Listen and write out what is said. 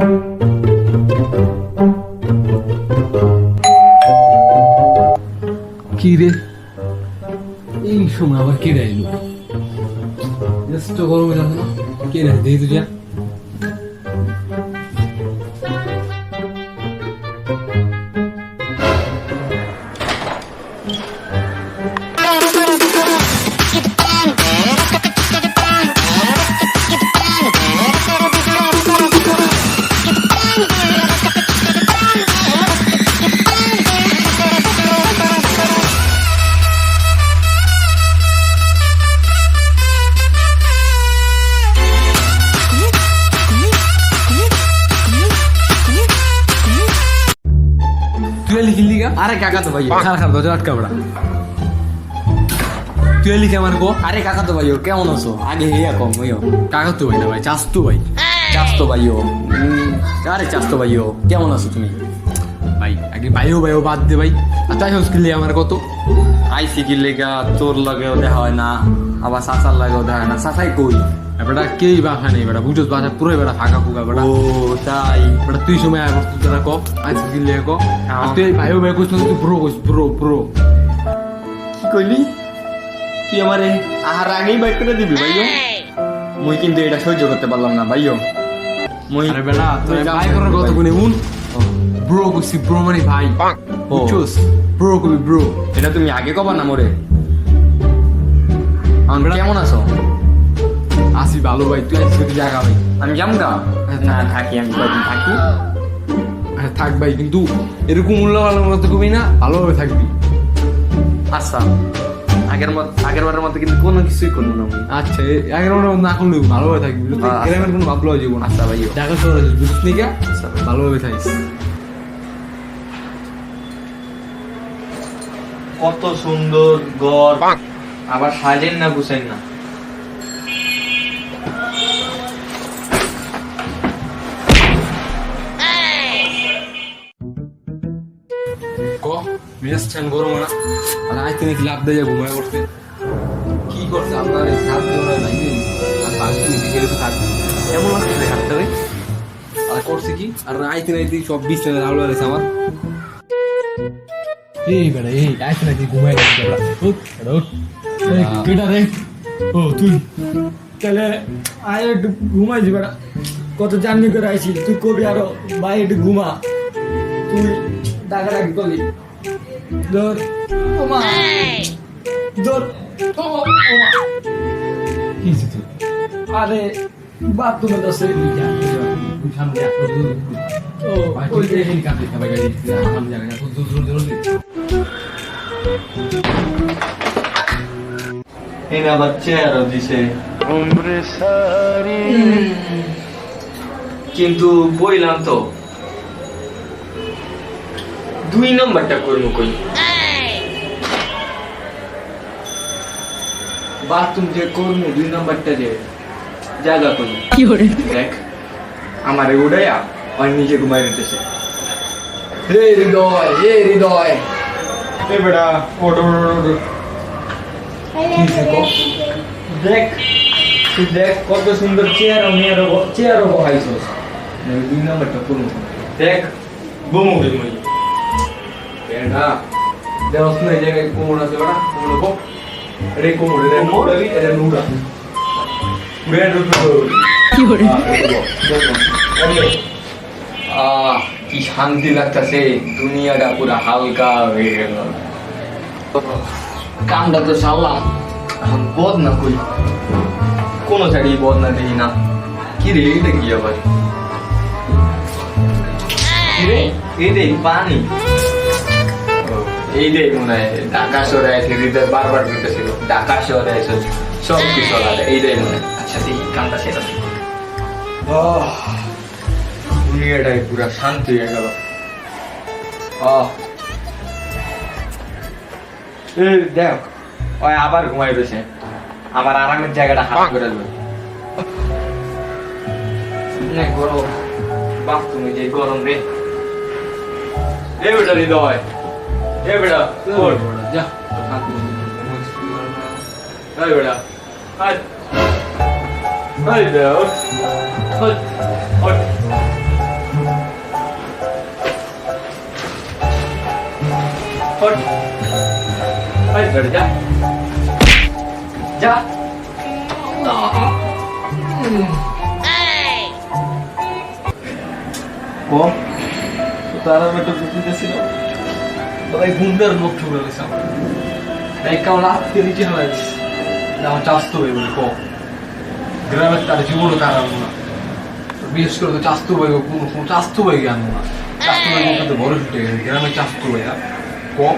কি রে, এই সময় আবার কে এলো? গরমে যাচ্ছে না, কে রে দেখি তুই যা। আরে কাকা তো ভাই, আটকা পড়া। তুই লিখে আমার গো। আরে কাকা তো ভাইও কেমন আছো? আগে হেয়া কম হইও। কাকা তো ভাই না ভাই, চাস তো ভাই। চাস্তো ভাইও, আরে চাস্তো ভাইও কেমন আছো তুমি? ভাই আগে ভাইও ভাইও বাদ দে ভাই। আর তাই হসকিল আমার কত আইসি কি লেগা তোর লাগেও দেখা হয় না, আবার চাচার লাগেও দেখা হয় না। চাচাই কই? বেটা কেই বাসা নেই বেটা, বুঝোস বাসা পুরো বেটা ফাঁকা ফুকা বেটা। ও তাই বেটা তুই সময় আয় বস্তু যারা ক আইসি কিনলে ক। আর তুই ভাইও ভাই কইছ তুই ব্রো কইস, ব্রো ব্রো। কি কইলি? তুই আমারে আহার আগেই বাইক করে দিবি ভাইও? মুই কিন্তু এটা সহ্য করতে পারলাম না ভাইও। মুই আরে বেটা তুই ভাই করার কত গুনে উন ব্রো কইছি, ব্রো মানে ভাই। বুঝছস? ব্রো কবি ব্রো। এটা তুমি আগে কবা না মোরে। আমার কেমন আছো? আসি ভালো ভাই, তুই আইসি তুই জায়গা ভাই। আমি জামগা না থাকি, আমি কয়দিন থাকি। আরে থাক ভাই, কিন্তু এরকম মূল্য ভালো মতো কবি না, ভালোভাবে থাকবি। আচ্ছা আগের বারের মতো কিন্তু কোনো কিছুই করবো না। আচ্ছা আগের মনে না করলে ভালোভাবে থাকবি। গ্রামের কোনো ভাবলো জীবন। আচ্ছা ভাই, ঢাকা শহরে বুঝিস নি কা, ভালোভাবে থাকিস। কত সুন্দর ঘর, আবার সাজেন না গুছাইন না। মেস ঠান গরম না, আর আইতে নাকি লাভ দিয়ে ঘুমায় করতে। কি করছে আপনার এই খাট দিয়ে নাই আর বাকি গেলে তো থাকবে এমন লাগছে খাটটা রে। আর করছে কি, আর আইতে নাইতে সব বিছানা রাউলা রয়েছে আমার। এই বেড়া এই আইতে নাকি ঘুমায় গেছে বেড়া। উঠ বেড়া উঠ। কেটা রে? ও তুই তাহলে আয় একটু ঘুমাই যাবে। কত জার্নি করে আইছি, তুই কবি আরো ভাই একটু ঘুমা। তুই ডাকাডাকি করলি ধর ওমা ধর কি হয়েছে তুই? আরে বাথরুমে তো সেই সামনে ও ওই যে এই কাছে সবাই গাড়ি সামনে জায়গা তো জলদি এরা বাচ্চা আরো দিছে কিন্তু বইলাম তো 2 নম্বরটা করবো কই। বাথরুম যে করবো 2 নম্বরটা যে জায়গা করি কি করে দেখ আমারে উড়াইয়া আর নিজে ঘুমাই নিতেছে। হে হৃদয়, হে হৃদয়, এ বেটা ওঠ দেখ তুই দেখ কত সুন্দর চেয়ারও বহাইছস। 2 নম্বরটা করবো দেখ বমু মই বেড়া দেওয়াস না এই জায়গায় কোমর আছে বেড়া, কোমর বক রে, কোমর রে মোড়ালি এর নুড়া বেড়া কি করে কি শান্তি লাগতেছে, দুনিয়াটা পুরা হালকা হয়ে গেল। কামটা তো সারলাম, এখন বদনা কই কোনো সাইডে বদনা দেখি না। কি রে এটা কি আবার? কি রে এই পানি এই রে মনে হয় ঢাকা শহরে এসে হৃদয় বারবার করতেছিল ঢাকা শহরে এসে সব কিছু আলাদা এই রে মনে হয়। আচ্ছা দেখি কামটা সেটা দুনিয়াটাই পুরা শান্তি হয়ে গেল। দেখ ওই আবার ঘুমাই রয়েছে, আমার আরামের জায়গাটা হাত করে দেবে। গরম বাথরুমে যে গরম রে। এ বেটা হৃদয়, এ বেটা যা বেটা বেড়ে যা যা কম তার আমি একটা বুঝতে ছিল তবে ঘুমটার মুখ ঠুকে গেছে আমার কেমন রাতকে নিচে হয়ে গেছে আমার চাস্তো হয়ে বলে কম গ্রামের তার জীবনও তার আনবো না বিশেষ করে তো চাস্তু ভাই কোনো চাস্তু ভাই আনবো না চাস্তু ভাই কিন্তু বড় ছুটে গেছে গ্রামের চাস্তু ভাইয়া কম